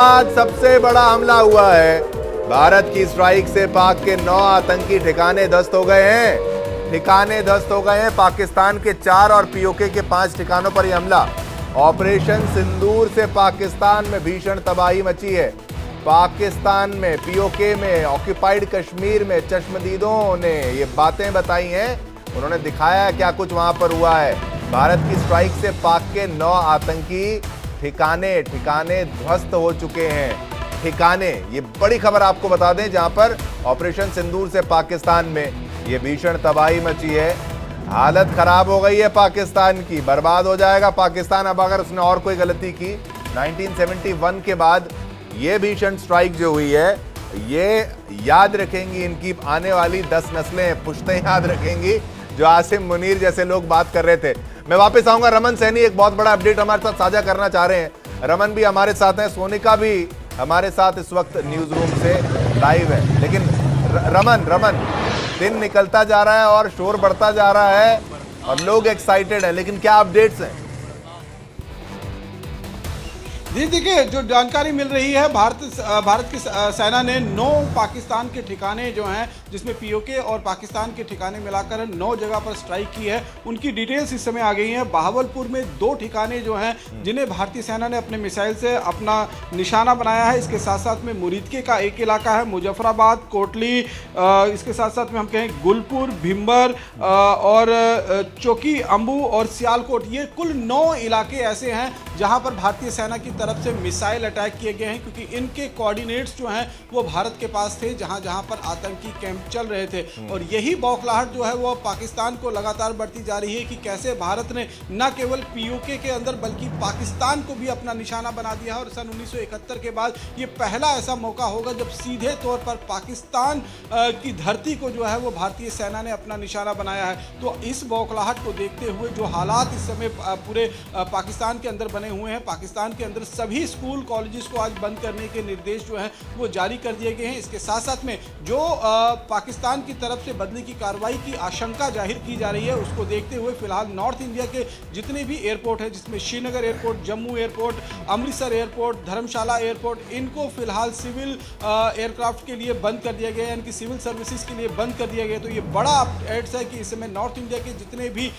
आज सबसे बड़ा हमला हुआ है। भारत की स्ट्राइक से पाक के 9 आतंकी ठिकाने ध्वस्त हो गए हैं। पाकिस्तान के 4 और पीओके के 5 ठिकानों पर यह हमला। ऑपरेशन सिंदूर से पाकिस्तान में भीषण तबाही मची है। पाकिस्तान में, पीओके में, ऑक्यूपाइड कश्मीर में चश्मदीदों ने ये बातें बताई हैं। उन्होंने दिखाया है क्या कुछ वहां पर हुआ है। भारत की स्ट्राइक से पाक के 9 आतंकी ठिकाने ध्वस्त हो चुके हैं। ये बड़ी खबर आपको बता दें, जहां पर ऑपरेशन सिंदूर से पाकिस्तान में ये भीषण तबाही मची है। हालत खराब हो गई है पाकिस्तान की, बर्बाद हो जाएगा पाकिस्तान अब अगर उसने और कोई गलती की। 1971 के बाद ये भीषण स्ट्राइक जो हुई है, ये याद रखेंगी इनकी आने वाली 10 नस्लें, पुश्तें याद रखेंगी। जो आसिम मुनीर जैसे लोग बात कर रहे थे। मैं वापस आऊंगा। रमन सैनी एक बहुत बड़ा अपडेट हमारे साथ साझा करना चाह रहे हैं। रमन भी हमारे साथ हैं, सोनिका भी हमारे साथ इस वक्त न्यूज रूम से लाइव है। लेकिन रमन, दिन निकलता जा रहा है और शोर बढ़ता जा रहा है और लोग एक्साइटेड हैं, लेकिन क्या अपडेट्स हैं? जी देखिए, जो जानकारी मिल रही है, भारत की सेना ने 9 पाकिस्तान के ठिकाने जो हैं, जिसमें पीओके और पाकिस्तान के ठिकाने मिलाकर 9 जगह पर स्ट्राइक की है। उनकी डिटेल्स इस समय आ गई हैं। बहावलपुर में 2 ठिकाने जो हैं, जिन्हें भारतीय सेना ने अपने मिसाइल से अपना निशाना बनाया है। इसके साथ साथ में मुरीदके का एक इलाका है, मुजफ्फराबाद, कोटली, इसके साथ साथ में हम कहें गुलपुर, भिम्बर और चौकी, अम्बू और सियालकोट। ये कुल 9 इलाके ऐसे हैं जहाँ पर भारतीय सेना की तरफ से मिसाइल अटैक किए गए हैं, क्योंकि इनके कोऑर्डिनेट्स जो हैं वो भारत के पास थे, जहां जहां पर आतंकी कैंप चल रहे थे। और यही बौखलाहट जो है वो पाकिस्तान को लगातार बढ़ती जा रही है कि कैसे भारत ने न केवल पीओके के अंदर बल्कि पाकिस्तान को भी अपना निशाना बना दिया है। और सन 1971 के बाद ये पहला ऐसा मौका होगा जब सीधे तौर पर पाकिस्तान की धरती को जो है वो भारतीय सेना ने अपना निशाना बनाया है। तो इस बौखलाहट को देखते हुए जो हालात इस समय पूरे पाकिस्तान के अंदर बने हुए हैं, पाकिस्तान के अंदर सभी स्कूल कॉलेजेस को आज बंद करने के निर्देश जो हैं वो जारी कर दिए गए हैं। इसके साथ साथ में जो पाकिस्तान की तरफ से बदले की कार्रवाई की आशंका जाहिर की जा रही है, उसको देखते हुए फिलहाल नॉर्थ इंडिया के जितने भी एयरपोर्ट हैं, जिसमें Srinagar airport, Jammu airport, Amritsar airport, Dharamshala airport, इनको फिलहाल सिविल एयरक्राफ्ट के लिए बंद कर दिया गया है, इनकी सिविल सर्विसेज के लिए बंद कर दिया गया। तो ये बड़ा अपडेट्स है कि इस समय नॉर्थ इंडिया के जितने भी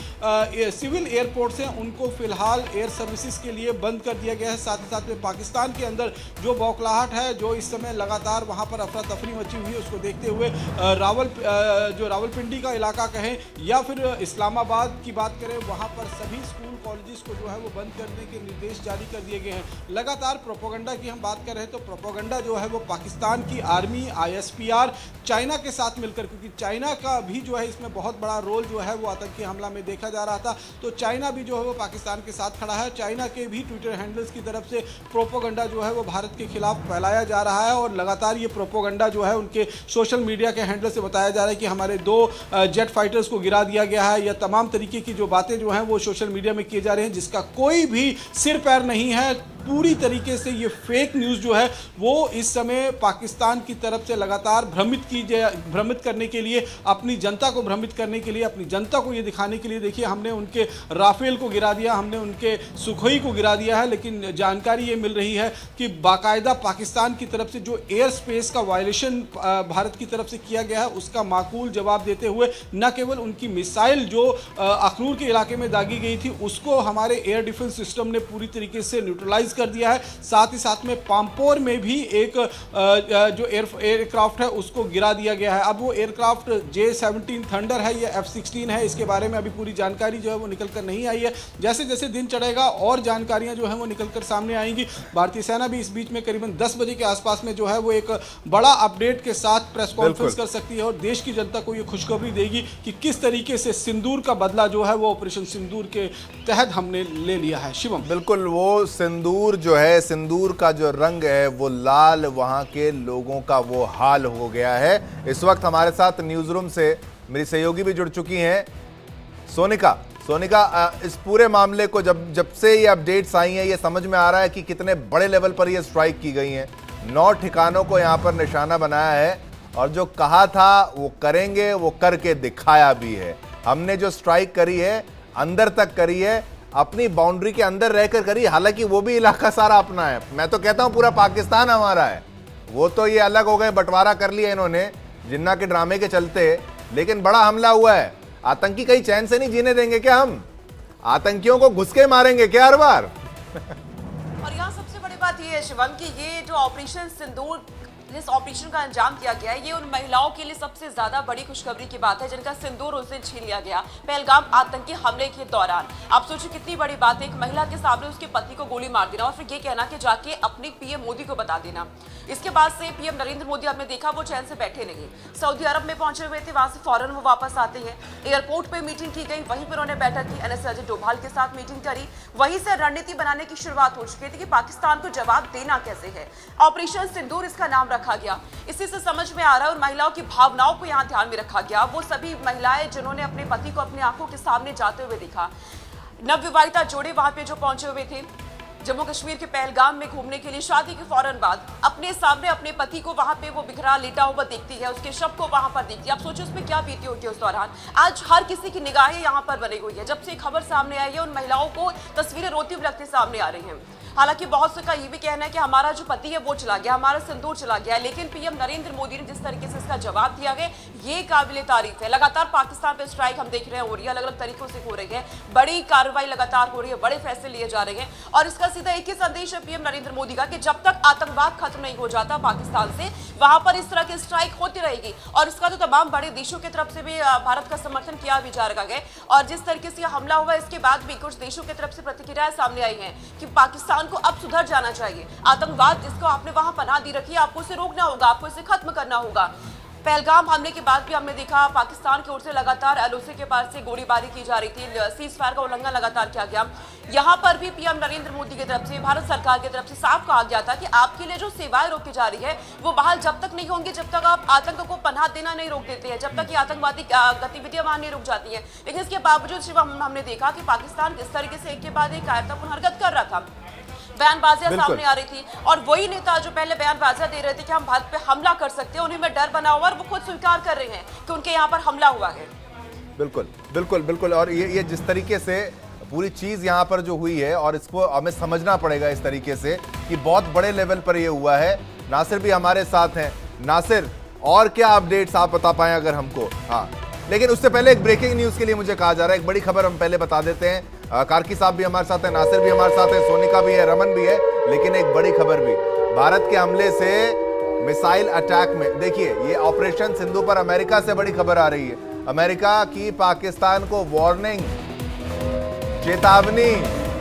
सिविल एयरपोर्ट्स हैं उनको फिलहाल एयर सर्विसेज के लिए बंद कर दिया गया है। साथ ही साथ में पाकिस्तान के अंदर जो बौखलाहट है, जो इस समय लगातार वहां पर अफरा तफरी मची हुई है, उसको देखते हुए रावलपिंडी का इलाका कहें या फिर इस्लामाबाद की बात करें, वहां पर सभी स्कूल कॉलेजेस को जो है वो बंद करने के निर्देश जारी कर दिए गए हैं। लगातार प्रोपोगंडा की हम बात कर रहे हैं तो प्रोपोगंडा जो है वो पाकिस्तान की आर्मी, आईएसपीआर, चाइना के साथ मिलकर, क्योंकि चाइना का भी जो है इसमें बहुत बड़ा रोल जो है वो आतंकी हमला में देखा जा रहा था। तो चाइना भी जो है वो पाकिस्तान के साथ खड़ा है। चाइना के भी ट्विटर हैंडल्स की तरफ से प्रोपोगंडा जो है वो भारत के खिलाफ फैलाया जा रहा है और लगातार ये प्रोपोगंडा जो है उनके सोशल मीडिया के हैंडल से बताया जा रहा है कि हमारे 2 जेट फाइटर्स को गिरा दिया गया है, या तमाम तरीके की जो बातें जो हैं वो सोशल मीडिया में किए जा रहे हैं, जिसका कोई भी सिर पैर नहीं है। पूरी तरीके से ये फेक न्यूज़ जो है वो इस समय पाकिस्तान की तरफ से लगातार भ्रमित करने के लिए, अपनी जनता को भ्रमित करने के लिए, अपनी जनता को ये दिखाने के लिए, देखिए हमने उनके राफेल को गिरा दिया, हमने उनके सुखोई को गिरा दिया है। लेकिन जानकारी ये मिल रही है कि बाकायदा पाकिस्तान की तरफ से जो एयर स्पेस का वायलेशन भारत की तरफ से किया गया है, उसका माकूल जवाब देते हुए न केवल उनकी मिसाइल जो अखनूर के इलाके में दागी गई थी उसको हमारे एयर डिफेंस सिस्टम ने पूरी तरीके से न्यूट्रलाइज कर दिया है। साथ ही साथ में पामपोर में भी एक जो एयरक्राफ्ट है उसको गिरा दिया गया है। अब वो एयरक्राफ्ट J-17 थंडर है या F-16 है, इसके बारे में अभी पूरी जानकारी जो है वो निकल कर नहीं आई है। जैसे जैसे दिन चढ़ेगा और जानकारियां जो है वो निकल कर सामने आएंगी। भारतीय सेना भी इस बीच में करीबन 10 बजे के आसपास में जो है वो एक बड़ा अपडेट के साथ प्रेस कॉन्फ्रेंस कर सकती है और देश की जनता को ये खुशखबरी देगी कि किस तरीके से सिंदूर का बदला जो है वो ऑपरेशन सिंदूर के तहत हमने ले लिया है। शिवम, बिल्कुल, वो सिंदूर जो है, सिंदूर का जो रंग है वो लाल, वहां के लोगों का वो हाल हो गया है। इस वक्त हमारे साथ न्यूज रूम से मेरी सहयोगी भी जुड़ चुकी हैं, सोनिका। इस पूरे मामले को जब से ये अपडेट्स आई हैं, ये समझ में आ रहा है कि कितने बड़े लेवल पर ये स्ट्राइक की गई हैं। 9 ठिकानों को यहाँ पर निशाना बनाया है और जो कहा था वो करेंगे, वो करके दिखाया भी है। हमने जो स्ट्राइक करी है अंदर तक करी है, अपनी बाउंड्री के अंदर रहकर करी, हालांकि वो भी इलाका सारा अपना है। मैं तो कहता हूं पूरा पाकिस्तान हमारा है। वो तो ये अलग हो गए, बंटवारा कर लिया इन्होंने जिन्ना के ड्रामे के चलते, लेकिन बड़ा हमला हुआ है। आतंकी कहीं चैन से नहीं जीने देंगे क्या हम? आतंकियों को घुस के मारेंगे क्या हर बार? और यहाँ सबसे बड़ी बात ये है शिवम कि ये जो ऑपरेशन सिंदूर, जिस ऑपरेशन का अंजाम दिया गया है, ये उन महिलाओं के लिए सबसे ज्यादा बड़ी खुशखबरी की बात है जिनका सिंदूर उस दिन छीन लिया गया पहलगाम आतंकी हमले के दौरान। आप सोचिए कितनी बड़ी बात है, एक महिला के सामने उसके पति को गोली मार देना और फिर ये कहना कि जाके अपने पीएम मोदी को बता देना। इसके बाद से पीएम नरेंद्र मोदी, आपने देखा वो चैन से बैठे नहीं, सऊदी अरब में पहुंचे हुए थे, वहां से फौरन वो वापस आते हैं। एयरपोर्ट पे मीटिंग की गई, वहीं पर उन्होंने बैठक की, एनएसए अजय डोभाल के साथ मीटिंग करी। वहीं से रणनीति बनाने की शुरुआत हो चुकी थी कि पाकिस्तान को जवाब देना कैसे है। ऑपरेशन सिंदूर इसका नाम रखा गया। इसी से समझ में आ रहा है, उन महिलाओं की भावनाओं को यहाँ ध्यान में रखा गया। वो सभी महिलाएं जिन्होंने अपने पति को अपनी आंखों के सामने जाते हुए देखा। नवविवाहिता जोड़े वहां पे जो पहुंचे हुए थे जम्मू कश्मीर के पहलगाम में घूमने के लिए, शादी के फौरन बाद अपने सामने अपने पति को वहां पे वो बिखरा लेटा हुआ देखती है, उसके शव को वहां पर देखती है। आप सोचिए उसमें क्या बीती होगी उस दौरान। आज हर किसी की निगाहें यहाँ पर बनी हुई है। जब से खबर सामने आई है, उन महिलाओं को तस्वीरें रोती हुई लगती सामने आ रही हैं। हालांकि बहुत से का ये भी कहना है कि हमारा जो पति है वो चला गया, हमारा सिंदूर चला गया, लेकिन पीएम नरेंद्र मोदी ने जिस तरीके से इसका जवाब दिया है, ये काबिले तारीफ है। लगातार पाकिस्तान पे स्ट्राइक हम देख रहे हैं हो रही है, अलग अलग तरीकों से हो रही है, बड़ी कार्रवाई लगातार हो रही है, बड़े फैसले लिए जा रहे हैं। और इसका सीधा एक ही संदेश है पीएम नरेंद्र मोदी का कि जब तक आतंकवाद खत्म नहीं हो जाता पाकिस्तान से, वहां पर इस तरह की स्ट्राइक होती रहेगी। और इसका तो तमाम बड़े देशों की तरफ से भी भारत का समर्थन किया भी जा रहा है। और जिस तरीके से हमला हुआ, इसके बाद भी कुछ देशों की तरफ से प्रतिक्रियाएं सामने आई हैं कि पाकिस्तान को अब सुधर जाना चाहिए। आतंकवाद जिसको आपने वहां पनाह दी रखी है, आपको इसे रोकना होगा, आपको इसे खत्म करना होगा। पहलगाम हमले के बाद भी हमने देखा पाकिस्तान की ओर से लगातार एलओसी के पास से गोलीबारी की जा रही थी, सीज फायर का उल्लंघन लगातार किया गया। यहाँ पर भी पीएम नरेंद्र मोदी की तरफ से, भारत सरकार की तरफ से साफ कहा गया था कि आपके लिए जो सेवाएं रोकी जा रही है वो बहाल जब तक नहीं होंगी, जब तक आप आतंक को पनाह देना नहीं रोक देते हैं, जब तक ये आतंकवादी गतिविधियां वहां नहीं रुक जाती हैं। लेकिन इसके बावजूद शिवम हमने देखा कि पाकिस्तान किस तरीके से एक के बाद एक कायरतापूर्ण हरकत कर रहा था। बयानबाजियां सामने आ रही थी और वही नेता जो पहले बयानबाजियां दे रहे थे कि हम भारत पे हमला कर सकते हैं, उन्हीं में डर बना हुआ और वो खुद स्वीकार कर रहे हैं कि उनके यहाँ पर हमला हुआ है। बिल्कुल बिल्कुल बिल्कुल। और ये जिस तरीके से पूरी चीज यहाँ पर जो हुई है, और इसको हमें समझना पड़ेगा इस तरीके से कि बहुत बड़े लेवल पर ये हुआ है। नासिर भी हमारे साथ हैं। नासिर, और क्या अपडेट्स आप बता पाएं अगर हमको? हाँ, लेकिन उससे पहले एक ब्रेकिंग न्यूज के लिए मुझे कहा जा रहा है, एक बड़ी खबर हम पहले बता देते हैं। कार्की साहब भी हमारे साथ है, नासिर भी हमारे साथ है, सोनिका भी है, रमन भी है, लेकिन एक बड़ी खबर भी, भारत के हमले से मिसाइल अटैक में, देखिए ये ऑपरेशन सिंधु पर अमेरिका से बड़ी खबर आ रही है। अमेरिका की पाकिस्तान को वार्निंग, चेतावनी।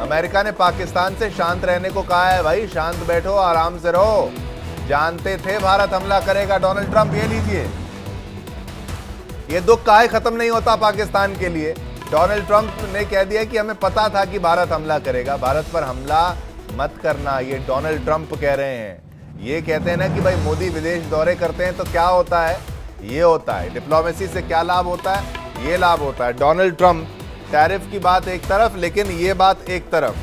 अमेरिका ने पाकिस्तान से शांत रहने को कहा है। भाई शांत बैठो, आराम से रहो। जानते थे भारत हमला करेगा डोनाल्ड ट्रंप। ये लीजिए, ये दुख काहे खत्म नहीं होता पाकिस्तान के लिए। डोनाल्ड ट्रंप ने कह दिया कि हमें पता था कि भारत हमला करेगा, भारत पर हमला मत करना। ये डोनाल्ड ट्रंप कह रहे हैं। ये कहते हैं ना कि भाई मोदी विदेश दौरे करते हैं तो क्या होता है, ये होता है डिप्लोमेसी से क्या लाभ होता है, ये लाभ होता है। डोनाल्ड ट्रंप, टैरिफ की बात एक तरफ, लेकिन ये बात एक तरफ,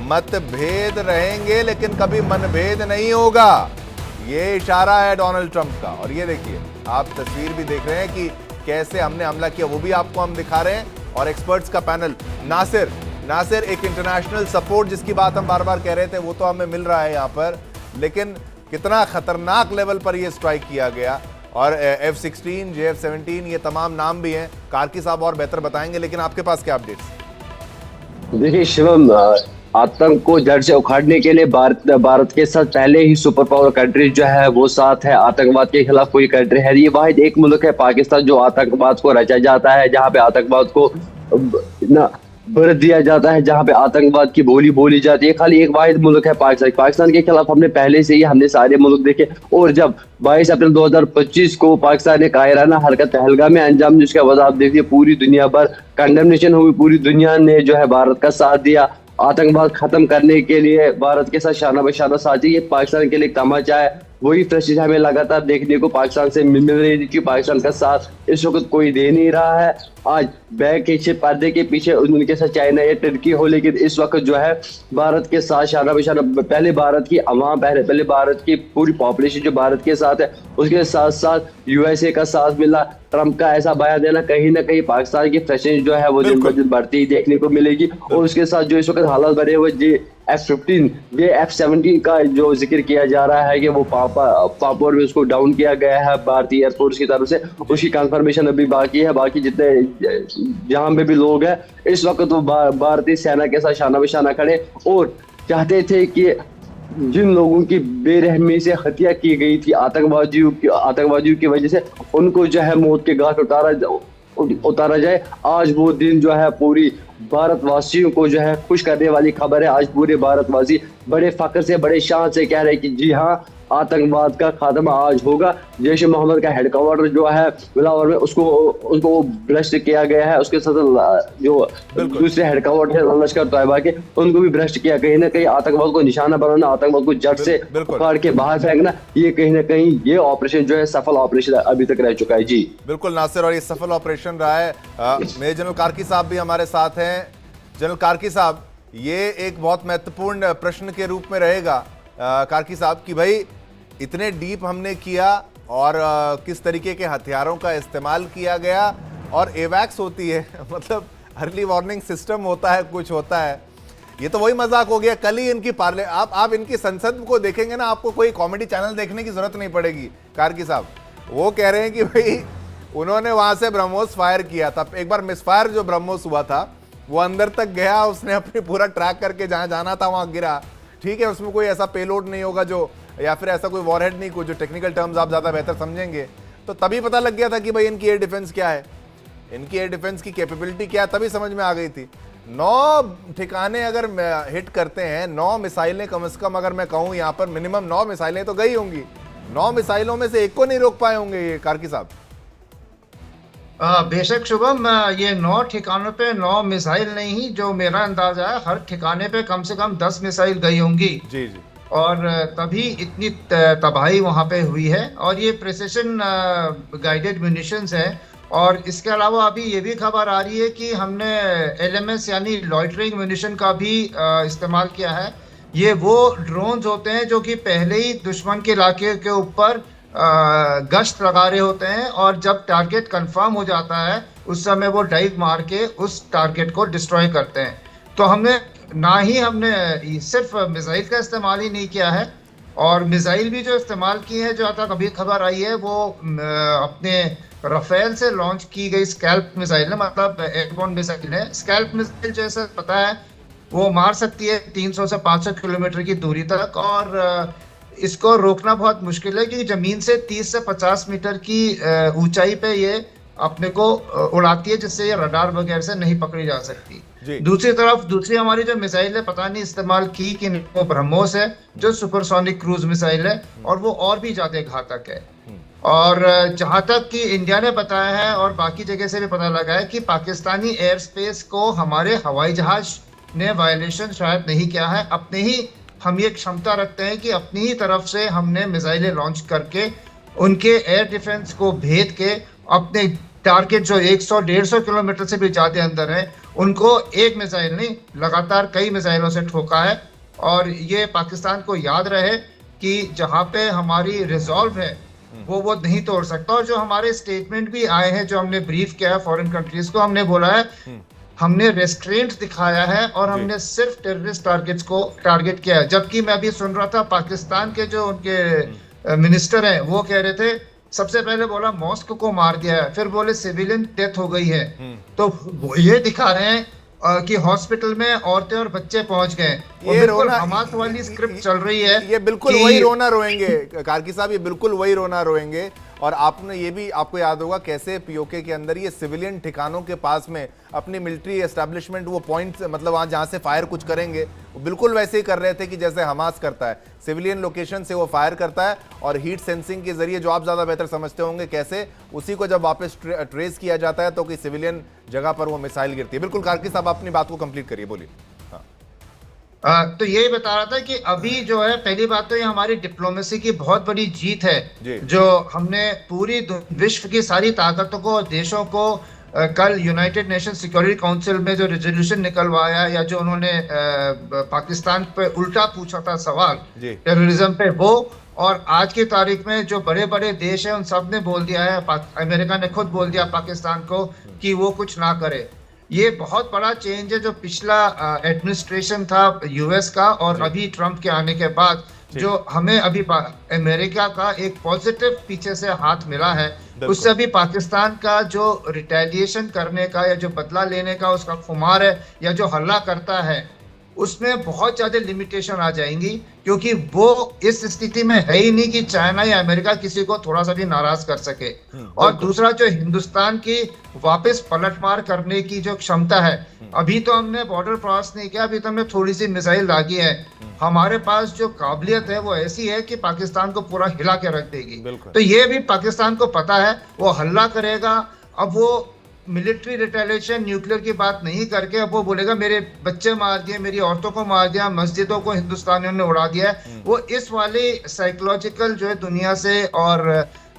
मतभेद रहेंगे लेकिन कभी मनभेद नहीं होगा, ये इशारा है डोनाल्ड ट्रंप का। और ये देखिए, आप तस्वीर भी देख रहे हैं कि कैसे हमने हमला किया, वो भी आपको हम दिखा रहे हैं। और एक्सपर्ट्स का पैनल, नासिर एक इंटरनेशनल सपोर्ट जिसकी बात हम बार बार कह रहे थे वो तो हमें मिल रहा है यहाँ पर, लेकिन कितना खतरनाक लेवल पर ये स्ट्राइक किया गया। और F-16, JF-17, ये तमाम नाम भी हैं। कार्की साहब और बेहतर बताएंगे, लेकिन आपके पास क्या अपडेट्स? देखिए शिवम, आतंक को जड़ से उखाड़ने के लिए भारत के साथ पहले ही सुपर पावर कंट्री जो है वो साथ है। आतंकवाद के खिलाफ कोई कंट्री है, ये वाहिद एक मुल्क है पाकिस्तान जो आतंकवाद को रचा जाता है, जहाँ पे आतंकवाद को बरत दिया जाता है, जहाँ पे आतंकवाद की बोली बोली जाती है। खाली एक वाहिद मुल्क है पाकिस्तान के खिलाफ हमने पहले से ही हमने सारे मुल्क देखे। और जब 22 अप्रैल 2025 को पाकिस्तान ने कायराना हरकत पहलगाम में अंजाम, जिसका वजह आप देखिए पूरी दुनिया भर कंडेमनेशन हुई, पूरी दुनिया ने जो है भारत का साथ दिया। आतंकवाद खत्म करने के लिए भारत के साथ शाना बशाना साथी, ये पाकिस्तान के लिए तमाचा है। वही फ्रस्ट्रेशन हमें लगातार देखने को पाकिस्तान से मिल रही थी कि पाकिस्तान का साथ इस वक्त कोई दे नहीं रहा है। आज बैग के पर्दे के पीछे उनके साथ चाइना या टर्की हो, लेकिन इस वक्त जो है भारत के साथ शाना बिशाना, पहले भारत की अवाम, पहले भारत की पूरी पॉपुलेशन जो भारत के साथ है, उसके साथ साथ यूएसए का साथ मिला, ट्रंप का ऐसा बयान देना, कहीं ना कहीं पाकिस्तान की फ्रस्ट्रेशन जो है वो दिन ब दिन बढ़ती देखने को मिलेगी। और उसके साथ जो इस वक्त हालात बने हुए F-15 ये F-17 का जो जिक्र किया जा रहा है कि वो पापुआ में उसको डाउन किया गया है भारतीय एयरफोर्स की तरफ से, उसकी कंफर्मेशन अभी बाकी है। बाकी जितने जहां पे भी लोग हैं इस वक्त वो भारतीय सेना के साथ शाना बिशाना खड़े और चाहते थे कि जिन लोगों की बेरहमी से हत्या की गई थी आतंकवादियों की वजह से, उनको जो है मौत के घाट उतारा जाए। आज वो दिन जो है पूरी भारतवासियों को जो है खुश करने वाली खबर है। आज पूरे भारतवासी बड़े फख्र से, बड़े शान से कह रहे हैं कि जी हाँ, आतंकवाद का खात्मा आज होगा। जैश ए मोहम्मद का हेडक्वार्टर जो है बिलावर में उसको भ्रष्ट किया गया है। उसके साथ जो दूसरे हेडक्वार्टर है लश्कर तैयबा के, उनको भी भ्रष्ट किया। कहीं ना कहीं आतंकवाद को निशाना बनाना, आतंकवाद को जड़ से उखाड़ के बाहर फेंकना, ये कहीं ना कहीं ये ऑपरेशन जो है सफल ऑपरेशन अभी तक रह चुका है। जी बिल्कुल नासिर, और ये सफल ऑपरेशन रहा है। मेजर जनरल कार्की साहब भी हमारे साथ हैं। जनरल कार्की साहब, ये एक बहुत महत्वपूर्ण प्रश्न के रूप में रहेगा कार्की साहब कि भाई इतने डीप हमने किया और किस तरीके के हथियारों का इस्तेमाल किया गया, और एवैक्स होती है मतलब अर्ली वार्निंग सिस्टम होता है, कुछ होता है। ये तो वही मजाक हो गया। कल ही इनकी आप इनकी संसद को देखेंगे ना, आपको कोई कॉमेडी चैनल देखने की जरूरत नहीं पड़ेगी। कार्की साहब वो कह रहे हैं कि भाई उन्होंने वहां से ब्रह्मोस फायर किया था। एक बार मिसफायर जो ब्रह्मोस हुआ था वो अंदर तक गया, उसने अपनी पूरा ट्रैक करके जहां जाना था वहां गिरा। ठीक है, उसमें कोई ऐसा पेलोड नहीं होगा जो, या फिर ऐसा कोई वॉरहेड नहीं, कोई जो टेक्निकल टर्म्स आप ज़्यादा बेहतर समझेंगे। तो तभी पता लग गया था कि भाई इनकी एयर डिफेंस क्या है, इनकी एयर डिफेंस की कैपेबिलिटी क्या है, तभी समझ में आ गई थी। 9 ठिकाने अगर हिट करते हैं, 9 मिसाइलें कम से कम, अगर मैं कहूँ यहाँ पर मिनिमम 9 मिसाइलें तो गई होंगी। 9 मिसाइलों में से एक को नहीं रोक पाए होंगे ये कार्की साहब। बेशक शुभम, ये 9 ठिकानों पे 9 मिसाइल नहीं, जो मेरा अंदाजा है हर ठिकाने पे कम से कम 10 मिसाइल गई होंगी। जी जी। और तभी इतनी तबाही वहां पे हुई है। और ये प्रिसिशन गाइडेड म्यूनिशंस है। और इसके अलावा अभी ये भी खबर आ रही है कि हमने LMS यानी लॉइटरिंग म्यूनिशन का भी इस्तेमाल किया है। ये वो ड्रोन्स होते हैं जो कि पहले ही दुश्मन के इलाके के ऊपर गश्त लगा रहे होते हैं, और जब टारगेट कंफर्म हो जाता है उस समय वो डाइव मार के उस टारगेट को डिस्ट्रॉय करते हैं। तो हमने सिर्फ मिसाइल का इस्तेमाल ही नहीं किया है, और मिसाइल भी जो इस्तेमाल की है, जो तक अभी खबर आई है, वो अपने राफेल से लॉन्च की गई स्कैल्प मिसाइल है, मतलब एयरबोर्न मिसाइल है। स्कैल्प मिसाइल जैसे पता है वो मार सकती है 300 से 500 किलोमीटर की दूरी तक, और इसको रोकना बहुत मुश्किल है क्योंकि जमीन से 30 से 50 मीटर की ऊंचाई पे ये अपने को उड़ाती है, जिससे ये रडार वगैरह से नहीं पकड़ी जा सकती। दूसरी हमारी जो मिसाइल है, पता नहीं इस्तेमाल की कि वो ब्रह्मोस है, जो सुपरसोनिक क्रूज मिसाइल है, और वो और भी ज्यादा घातक है। और जहां तक कि इंडिया ने बताया है और बाकी जगह से भी पता लगा है कि पाकिस्तानी एयर स्पेस को हमारे हवाई जहाज ने वायलेशन शायद नहीं किया है। अपने ही हम ये क्षमता रखते हैं कि अपनी ही तरफ से हमने मिसाइलें लॉन्च करके उनके एयर डिफेंस को भेद के अपने टारगेट जो 100-150 किलोमीटर से भी ज्यादा अंदर है, उनको एक मिसाइल नहीं, लगातार कई मिसाइलों से ठोका है। और ये पाकिस्तान को याद रहे कि जहां पे हमारी रिजॉल्व है वो नहीं तोड़ सकता। और जो हमारे स्टेटमेंट भी आए हैं, जो हमने ब्रीफ किया है फॉरेन कंट्रीज को, हमने बोला है हमने रेस्ट्रेंट दिखाया है और हमने सिर्फ टेररिस्ट टारगेट्स को टारगेट किया है। जबकि मैं अभी सुन रहा था पाकिस्तान के जो उनके मिनिस्टर हैं, वो कह रहे थे, सबसे पहले बोला मॉस्क को मार दिया है, फिर बोले सिविलियन डेथ हो गई है। तो ये दिखा रहे हैं कि हॉस्पिटल में औरतें और बच्चे पहुंच गए। ये रोना, हमास वाली स्क्रिप्ट चल रही है। ये बिल्कुल वही रोना रोएंगे कार्की साहब, ये बिल्कुल वही रोना रोएंगे। और आपने ये भी, आपको याद होगा कैसे पीओके के अंदर ये सिविलियन ठिकानों के पास में अपनी मिलिट्री एस्टैब्लिशमेंट, वो पॉइंट्स, मतलब वहाँ जहाँ से फायर कुछ करेंगे, वो बिल्कुल वैसे ही कर रहे थे कि जैसे हमास करता है। सिविलियन लोकेशन से वो फायर करता है और हीट सेंसिंग के जरिए, जो आप ज़्यादा बेहतर समझते होंगे कैसे, उसी को जब वापस ट्रेस किया जाता है तो कि सिविलियन जगह पर वो मिसाइल गिरती है। बिल्कुल कार्की साहब, अपनी बात को कंप्लीट करिए, बोलिए। तो यही बता रहा था कि अभी जो है, पहली बात तो ये हमारी डिप्लोमेसी की बहुत बड़ी जीत है, जी। जो हमने पूरी विश्व की सारी ताकतों को और देशों को कल यूनाइटेड नेशन सिक्योरिटी काउंसिल में जो रेजोल्यूशन निकलवाया, या जो उन्होंने पाकिस्तान पे उल्टा पूछा था सवाल जी। टेररिज्म पे, वो और आज की तारीख में जो बड़े बड़े देश हैं उन सब ने बोल दिया है, अमेरिका ने खुद बोल दिया पाकिस्तान को कि वो कुछ ना करे। ये बहुत बड़ा चेंज है जो पिछला एडमिनिस्ट्रेशन था यूएस का और अभी ट्रम्प के आने के बाद जो हमें अभी अमेरिका का एक पॉजिटिव पीछे से हाथ मिला है, उससे अभी पाकिस्तान का जो रिटेलिएशन करने का या जो बदला लेने का उसका खुमार है या जो हल्ला करता है, उसमें बहुत ज्यादा लिमिटेशन आ जाएंगी, क्योंकि वो इस स्थिति में है ही नहीं कि चाइना या अमेरिका किसी को थोड़ा सा भी नाराज कर सके। और दूसरा, जो हिंदुस्तान की वापस पलटवार करने की जो क्षमता है, अभी तो हमने बॉर्डर क्रॉस नहीं किया, अभी तो हमने थोड़ी सी मिसाइल दागी है, हमारे पास जो काबिलियत है वो ऐसी है कि पाकिस्तान को पूरा हिला के रख देगी। तो ये भी पाकिस्तान को पता है, वो हल्ला करेगा। अब वो मिलिट्री रिटेलिएशन, न्यूक्लियर की बात नहीं करके अब वो बोलेगा मेरे बच्चे मार दिए, मेरी औरतों को मार दिया, मस्जिदों को हिंदुस्तानियों ने उड़ा दिया है। वो इस वाले साइकोलॉजिकल जो है दुनिया से और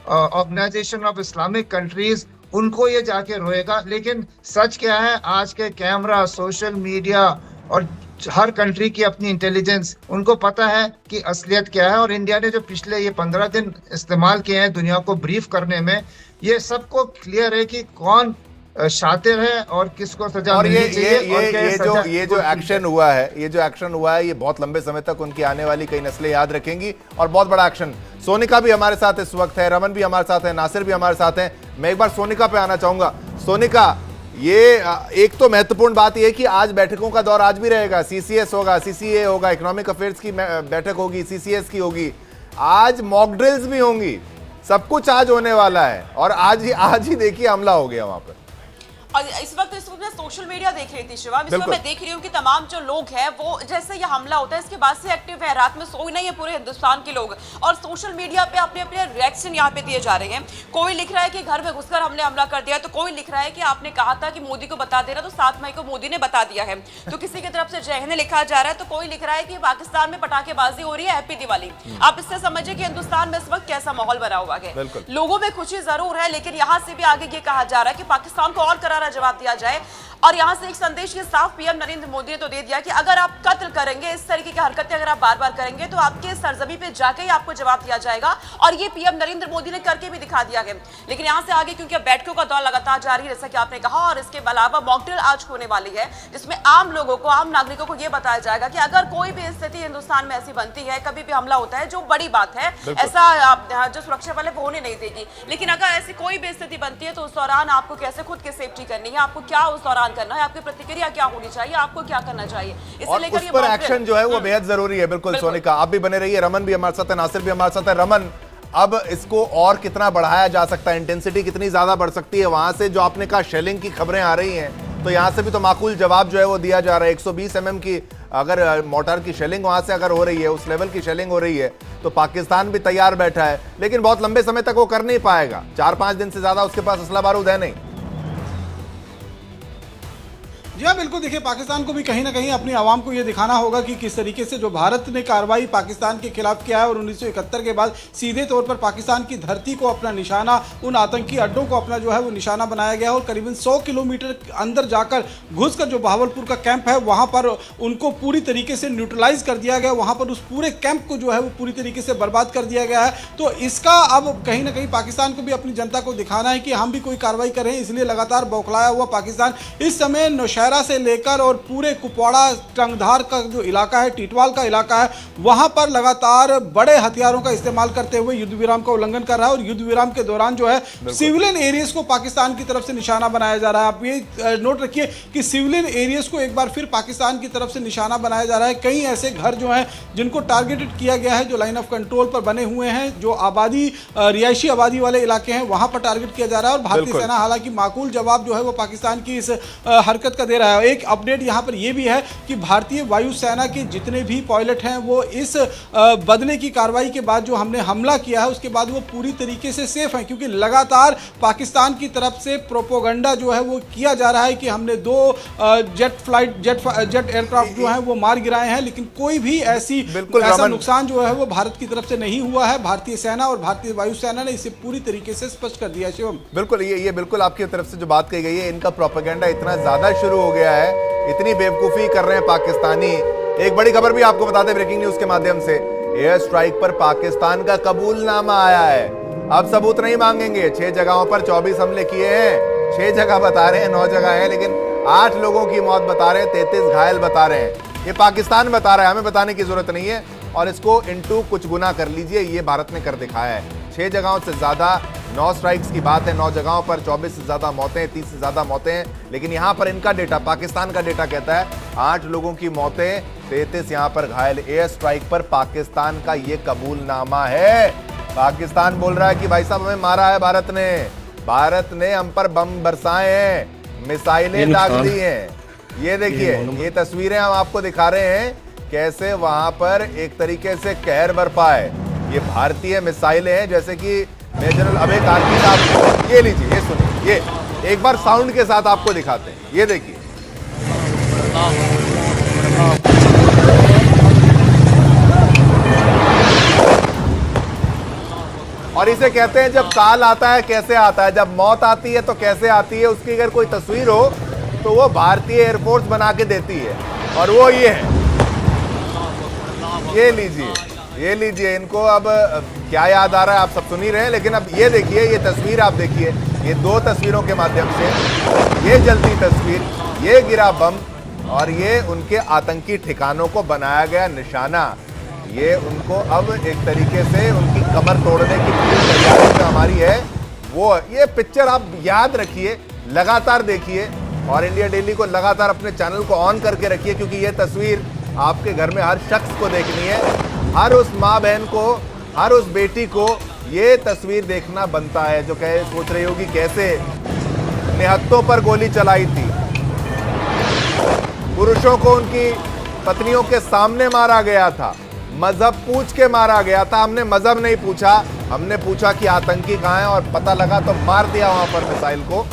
ऑर्गेनाइजेशन ऑफ इस्लामिक कंट्रीज, उनको ये जाके रोएगा। लेकिन सच क्या है, आज के कैमरा, सोशल मीडिया और हर कंट्री की अपनी इंटेलिजेंस, उनको पता है कि असलियत क्या है। और इंडिया ने जो पिछले ये 15 दिन इस्तेमाल किए हैं दुनिया को ब्रीफ करने में, ये सबको क्लियर है कि कौन शातिर है और किसको सजा और मिलनी चाहिए। ये जो एक्शन हुआ है, ये बहुत लंबे समय तक उनकी आने वाली कई नस्लें याद रखेंगी, और बहुत बड़ा एक्शन। सोनिका भी हमारे साथ इस वक्त है, रमन भी हमारे साथ है, नासिर भी हमारे साथ है। मैं एक बार सोनिका पे आना चाहूंगा। सोनिका, ये एक तो महत्वपूर्ण बात यह है कि आज बैठकों का दौर आज भी रहेगा, सीसीएस होगा, सीसीए होगा, इकोनॉमिक अफेयर्स की बैठक होगी, सीसीएस की होगी, आज मॉक ड्रिल्स भी होंगी, सब कुछ आज होने वाला है। और आज ही देखिए हमला हो गया वहां पर। और इस वक्त मैं सोशल मीडिया देख रही थी शिवम, इसमें मैं देख रही हूँ कि तमाम जो लोग हैं वो जैसे ये हमला होता है इसके बाद से एक्टिव है, रात में सोए नहीं है पूरे हिंदुस्तान के लोग, और सोशल मीडिया पे अपने अपने रिएक्शन यहाँ पे दिए जा रहे हैं। कोई लिख रहा है कि घर में घुसकर हमने हमला कर दिया, तो कोई लिख रहा है कि आपने कहा था कि मोदी को बता देना, तो 7 मई को मोदी ने बता दिया है। तो किसी की तरफ से जय हिंद लिखा जा रहा है, तो कोई लिख रहा है कि पाकिस्तान में पटाखेबाजी हो रही है, हैप्पी दिवाली। आप इससे समझिए कि हिंदुस्तान में इस वक्त कैसा माहौल बना हुआ है। लोगों में खुशी जरूर है, लेकिन यहाँ से भी आगे ये कहा जा रहा है कि पाकिस्तान को और करारा जवाब दिया जाए। और यहां से एक संदेश ये साफ पीएम नरेंद्र मोदी ने तो दे दिया कि अगर आप कत्ल करेंगे, इस तरीके की हरकतें अगर आप बार बार करेंगे, तो आपके सरजमी पे जाके ही आपको जवाब दिया जाएगा। और ये पीएम नरेंद्र मोदी ने करके भी दिखा दिया है। लेकिन यहां से आगे क्योंकि अब बैठकों का दौर लगातार जारी है, जैसा कि आपने कहा, और इसके अलावा मॉक ड्रिल आज होने वाली है, जिसमें आम लोगों को, आम नागरिकों को यह बताया जाएगा कि अगर कोई भी स्थिति हिंदुस्तान में ऐसी बनती है, कभी भी हमला होता है, जो बड़ी बात है, ऐसा जो सुरक्षा बल वो होने नहीं देगी, लेकिन अगर ऐसी कोई भी स्थिति बनती है तो उस दौरान आपको कैसे खुद की सेफ्टी करनी है, आपको क्या उस दौरान करना है, आपकी प्रतिक्रिया क्या होनी चाहिए, आपको क्या करना चाहिए, इसे लेकर उस पर एक्शन जो है वो बेहद जरूरी है। बिल्कुल सोनिका, आप भी बने रहिए, रमन भी हमारे साथ है, नासिर भी हमारे साथ है। रमन, अब इसको और कितना बढ़ाया जा सकता है, इंटेंसिटी कितनी ज्यादा बढ़ सकती है? वहां से जो आपने कहा शेलिंग की खबरें आ रही हैं, तो यहां से भी तो माकूल जवाब जो है वो दिया जा रहा है। 120 mm की अगर मोर्टार की शेलिंग वहां से अगर हो रही है, उस लेवल की शेलिंग हो रही है, तो पाकिस्तान भी तैयार बैठा है, लेकिन बहुत लंबे समय तक वो कर नहीं पाएगा। 4-5 दिन से ज्यादा उसके पास असला बारूद है नहीं। जी हाँ, बिल्कुल। देखिए, पाकिस्तान को भी कहीं ना कहीं अपनी आवाम को ये दिखाना होगा कि किस तरीके से जो भारत ने कार्रवाई पाकिस्तान के खिलाफ किया है, और 1971 के बाद सीधे तौर पर पाकिस्तान की धरती को अपना निशाना, उन आतंकी अड्डों को अपना जो है वो निशाना बनाया गया है। और करीबन 100 किलोमीटर अंदर जाकर घुसकर जो बहावलपुर का कैंप है वहाँ पर उनको पूरी तरीके से न्यूट्रलाइज कर दिया गया, वहाँ पर उस पूरे कैंप को जो है वो पूरी तरीके से बर्बाद कर दिया गया है। तो इसका अब कहीं ना कहीं पाकिस्तान को भी अपनी जनता को दिखाना है कि हम भी कोई कार्रवाई कर रहे हैं, इसलिए लगातार बौखलाया हुआ पाकिस्तान इस समय नौशहरा से लेकर और पूरे कुपवाड़ा, टंगधार का जो इलाका है, टीटवाल का इलाका है, वहां पर लगातार बड़े हथियारों का इस्तेमाल करते हुए युद्ध विराम का उल्लंघन कर रहा है। और युद्ध विराम के दौरान जो है सिविलियन एरियाज को पाकिस्तान की तरफ से निशाना बनाया जा रहा है। आप ये नोट रखिए कि सिविलियन एरियाज को एक बार फिर पाकिस्तान की तरफ से निशाना बनाया जा रहा है। कई ऐसे घर जो हैं जिनको टारगेटेड किया गया है, जो लाइन ऑफ कंट्रोल पर बने हुए हैं, जो आबादी, रिहायशी आबादी वाले इलाके हैं, वहां पर टारगेट किया जा रहा है। और भारतीय सेना हालांकि माकूल जवाब जो है वो पाकिस्तान की इस हरकत का दे दे रहा है। एक अपडेट यहाँ पर यह भी है कि भारतीय वायुसेना के जितने भी पायलट हैं वो इस बदले की कार्रवाई के बाद जो हमने हमला किया है उसके बाद वो पूरी तरीके से सेफ हैं, क्योंकि लगातार पाकिस्तान की तरफ से प्रोपोगंडा जो है वो किया जा रहा है कि हमने 2 जेट एयरक्राफ्ट जो हैं वो मार गिराए हैं, लेकिन कोई भी ऐसा नुकसान जो है वो भारत की तरफ से नहीं हुआ है। भारतीय सेना और भारतीय वायुसेना ने इसे पूरी तरीके से स्पष्ट कर दिया। शिवम, बिल्कुल ये बिल्कुल आपकी तरफ से जो बात कही गई है, इनका प्रोपेगेंडा इतना ज्यादा शुरू हो गया है, इतनी बेवकूफी कर रहे हैं पाकिस्तानी। एक बड़ी खबर भी आपको बता दें ब्रेकिंग न्यूज के माध्यम से, एयर स्ट्राइक पर पाकिस्तान का कबूलनामा आया है। अब सबूत नहीं मांगेंगे। 6 जगहों पर 24 हमले किए हैं, 6 जगह बता रहे हैं, 9 जगह है, लेकिन 8 लोगों की मौत बता रहे हैं, 33 घायल बता रहे हैं। ये पाकिस्तान बता रहा है, हमें बताने की जरूरत नहीं है। और इसको इनटू कुछ गुना कर लीजिए, ये भारत ने कर दिखाया है। 6 जगहों से ज्यादा 9 स्ट्राइक्स की बात है, 9 जगहों पर 24 से ज्यादा मौतें, 30 से ज्यादा मौतें हैं। लेकिन यहां पर इनका डेटा, पाकिस्तान का डेटा कहता है 8 लोगों की मौतें, 33 यहां पर घायल। एयर स्ट्राइक पर पाकिस्तान का ये कबूलनामा है। पाकिस्तान बोल रहा है कि भाई साहब हमें मारा है भारत ने हम पर बम बरसाए हैं, मिसाइलें दाग दी हैं। ये देखिए, ये तस्वीरें हम आपको दिखा रहे हैं कैसे वहां पर एक तरीके से कहर बरपा है। ये भारतीय मिसाइलें हैं, जैसे कि मेजर अभय कार्की साहब, ये लीजिए, ये सुनिए, ये एक बार साउंड के साथ आपको दिखाते हैं। ये देखिए, और इसे कहते हैं जब काल आता है कैसे आता है, जब मौत आती है तो कैसे आती है। उसकी अगर कोई तस्वीर हो तो वो भारतीय एयरफोर्स बना के देती है, और वो ये है। ये लीजिए, इनको अब क्या याद आ रहा है आप सब सुन ही रहे हैं, लेकिन अब ये देखिए, ये तस्वीर आप देखिए, ये 2 तस्वीरों के माध्यम से, ये जलती तस्वीर, ये गिरा बम, और ये उनके आतंकी ठिकानों को बनाया गया निशाना। ये उनको अब एक तरीके से उनकी कमर तोड़ने की पूरी तैयारी जो हमारी है वो, ये पिक्चर आप याद रखिए, लगातार देखिए, और इंडिया डेली को लगातार अपने चैनल को ऑन करके रखिए, क्योंकि ये तस्वीर आपके घर में हर शख्स को देखनी है, हर उस माँ बहन को, हर उस बेटी को ये तस्वीर देखना बनता है, जो कहे सोच रही होगी कैसे निहत्तों पर गोली चलाई थी, पुरुषों को उनकी पत्नियों के सामने मारा गया था, मजहब पूछ के मारा गया था। हमने मजहब नहीं पूछा, हमने पूछा कि आतंकी कहाँ है, और पता लगा तो मार दिया वहां पर मिसाइल को।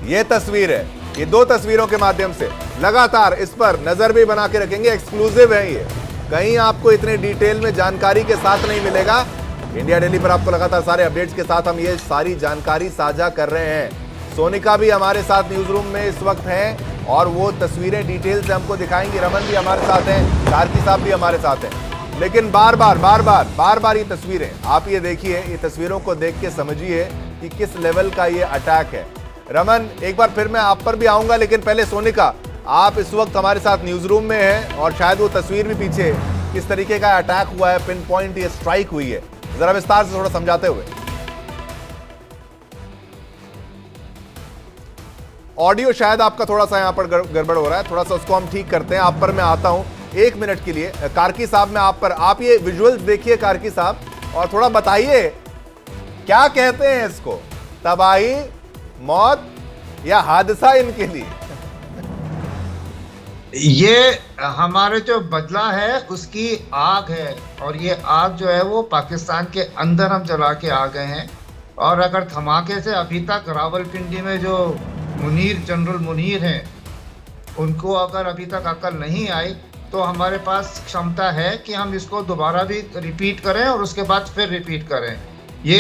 ये तस्वीर है, ये 2 तस्वीरों के माध्यम से लगातार इस पर नजर भी बना के रखेंगे। एक्सक्लूसिव है ये, कहीं आपको इतने डिटेल में जानकारी के साथ नहीं मिलेगा। इंडिया डेली पर आपको लगातार सारे अपडेट्स के साथ हम ये सारी जानकारी साझा कर रहे हैं। सोनिका भी हमारे साथ न्यूज रूम में इस वक्त हैं, और वो तस्वीरें डिटेल से हमको दिखाएंगी। रमन भी हमारे साथ हैं, कार्की साहब भी हमारे साथ हैं। लेकिन बार बार ये तस्वीरें आप ये देखिए, ये तस्वीरों को देख के समझिए कि किस लेवल का ये अटैक है। रमन, एक बार फिर मैं आप पर भी आऊंगा, लेकिन पहले सोनिका, आप इस वक्त हमारे साथ न्यूज रूम में हैं, और शायद वो तस्वीर भी पीछे किस तरीके का अटैक हुआ है, पिन पॉइंट ये स्ट्राइक हुई है, जरा विस्तार से थोड़ा समझाते हुए। ऑडियो शायद आपका थोड़ा सा यहाँ पर गड़बड़ हो रहा है, थोड़ा सा उसको हम ठीक करते हैं। आप पर मैं आता हूँ 1 मिनट के लिए। कार्की साहब, मैं आप पर, आप ये विजुअल्स देखिए कार्की साहब, और थोड़ा बताइए क्या कहते हैं इसको, तबाही, मौत या हादसा इनके लिए? ये हमारे जो बदला है उसकी आग है, और ये आग जो है वो पाकिस्तान के अंदर हम जला के आ गए हैं। और अगर धमाके से अभी तक रावलपिंडी में जो जनरल मुनीर हैं, उनको अगर अभी तक अकल नहीं आई, तो हमारे पास क्षमता है कि हम इसको दोबारा भी रिपीट करें और उसके बाद फिर रिपीट करें। ये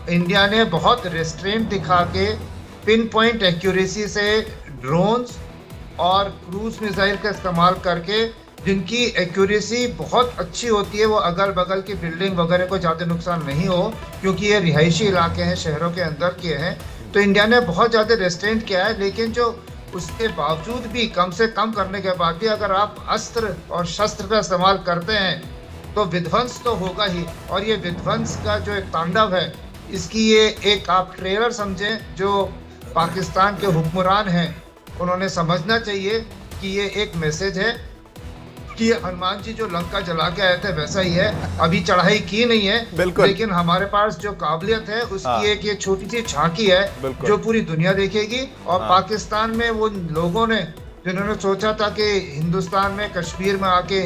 इंडिया ने बहुत रेस्ट्रेंट दिखा के पिन पॉइंट एक्यूरेसी से ड्रोन्स और क्रूज मिसाइल का इस्तेमाल करके, जिनकी एक्यूरेसी बहुत अच्छी होती है, वो अगल बगल की बिल्डिंग वगैरह को ज़्यादा नुकसान नहीं हो, क्योंकि ये रिहायशी इलाके हैं, शहरों के अंदर के हैं। तो इंडिया ने बहुत ज़्यादा रेस्ट्रेंट किया है, लेकिन जो उसके बावजूद भी, कम से कम करने के बाद भी, अगर आप अस्त्र और शस्त्र का इस्तेमाल करते हैं तो विध्वंस तो होगा ही। और ये विध्वंस का जो एक तांडव है, इसकी ये एक आप ट्रेलर समझें। जो पाकिस्तान के हुक्मरान हैं, उन्होंने समझना चाहिए कि ये एक मैसेज है कि हनुमान जी जो लंका जला के आए थे वैसा ही है। अभी चढ़ाई की नहीं है बिल्कुल। लेकिन हमारे पास जो काबिलियत है हाँ। उसकी एक ये छोटी सी झांकी है बिल्कुल। जो पूरी दुनिया देखेगी। और हाँ। पाकिस्तान में वो लोगों ने जिन्होंने सोचा था कि हिंदुस्तान में कश्मीर में आके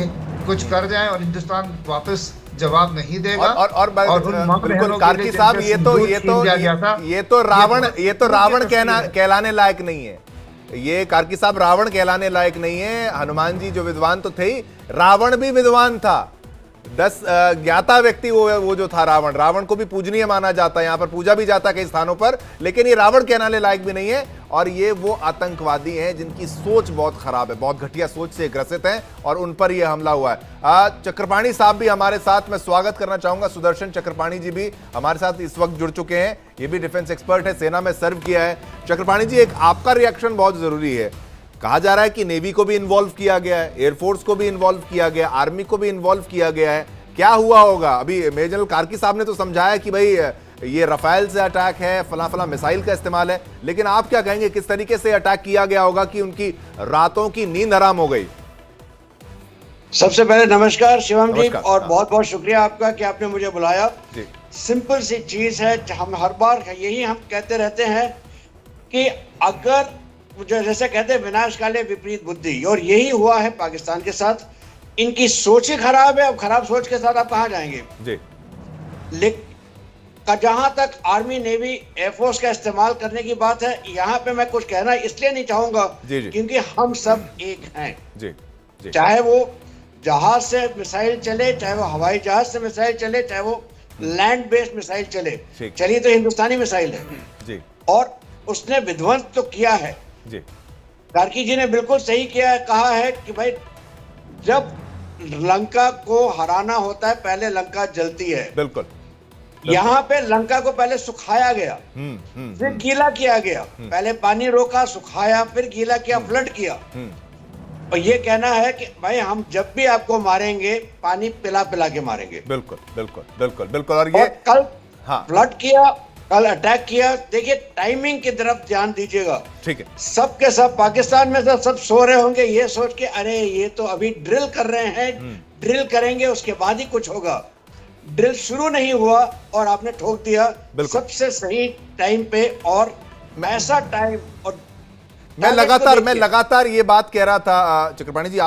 कुछ कर जाए और हिंदुस्तान वापस जवाब नहीं देगा। और उन मम बिल्कुल रहनों के कार्की लिए साहब, जिनसे सिंदूर छीन लिया गया था, ये तो रावण बहुत कहलाने लायक नहीं है। ये कार्की साहब रावण कहलाने लायक नहीं है। हनुमान जी जो विद्वान तो थे ही, रावण भी विद्वान था। 10 ज्ञाता व्यक्ति वो जो था रावण को भी पूजनीय माना जाता है, यहाँ पर पूजा भी जाता है कई स्थानों पर, लेकिन ये रावण कहलाने लायक भी नहीं है। और ये वो आतंकवादी हैं जिनकी सोच बहुत खराब है, बहुत घटिया सोच से ग्रसित हैं और उन पर यह हमला हुआ है। चक्रपाणी साहब भी हमारे साथ, मैं स्वागत करना चाहूंगा। सुदर्शन चक्रपाणी जी भी हमारे साथ इस वक्त जुड़ चुके हैं। ये भी डिफेंस एक्सपर्ट है, सेना में सर्व किया है। चक्रपाणी जी, एक आपका रिएक्शन बहुत जरूरी है। कहा जा रहा है कि नेवी को भी इन्वॉल्व किया गया है, एयरफोर्स को भी इन्वॉल्व किया गया, आर्मी को भी इन्वॉल्व किया गया है। क्या हुआ होगा? अभी मेजर जनरल कार्की साहब ने तो समझाया कि भाई ये रफाल से अटैक है, फला फला मिसाइल का इस्तेमाल है, लेकिन आप क्या कहेंगे किस तरीके से अटैक किया गया होगा कि उनकी रातों की नींद हराम हो गई? सबसे पहले नमस्कार शिवम जी, नमस्कार। और हाँ। बहुत बहुत शुक्रिया आपका कि आपने मुझे बुलाया। जी। सिंपल सी चीज है, हम हर बार यही हम कहते रहते हैं कि अगर जैसे कहते हैं विनाश काले विपरीत बुद्धि, और यही हुआ है पाकिस्तान के साथ। इनकी सोच ही खराब है। अब खराब सोच के साथ आप कहाँ जाएंगे? जी। लेकिन जहां तक आर्मी नेवी एयरफोर्स का इस्तेमाल करने की बात है, यहाँ पे मैं कुछ कहना इसलिए नहीं चाहूंगा जी, जी। क्योंकि हम सब एक हैं। जी जी। चाहे वो जहाज से मिसाइल चले, चाहे वो हवाई जहाज से मिसाइल चले, चाहे वो लैंड बेस्ड मिसाइल चले, ठीक। चलिए तो हिंदुस्तानी मिसाइल है जी और उसने विध्वंस तो किया है। जी। कार्की जी ने बिल्कुल सही किया है, कहा है कि भाई जब लंका को हराना होता है पहले लंका जलती है। बिल्कुल। यहाँ पे लंका को पहले सुखाया गया, फिर गीला किया गया। पहले पानी रोका, सुखाया, फिर गीला किया, फ्लड किया। और ये कहना है कि भाई हम जब भी आपको मारेंगे पानी पिला पिला के मारेंगे। बिल्कुल बिल्कुल बिल्कुल बिल्कुल। और ये और कल हाँ। फ्लड किया, कल अटैक किया। देखिए टाइमिंग की तरफ ध्यान दीजिएगा। ठीक है। सब के सब पाकिस्तान में सब सो रहे होंगे ये सोच के, अरे ये तो अभी ड्रिल कर रहे हैं, ड्रिल करेंगे उसके बाद ही कुछ होगा। ड्रिल शुरू नहीं हुआ और आपने ठोक दिया सबसे सही टाइम पे। और ऐसा टाइम, और मैं लगातार ये बात कह रहा था चक्रपाणी जी, आप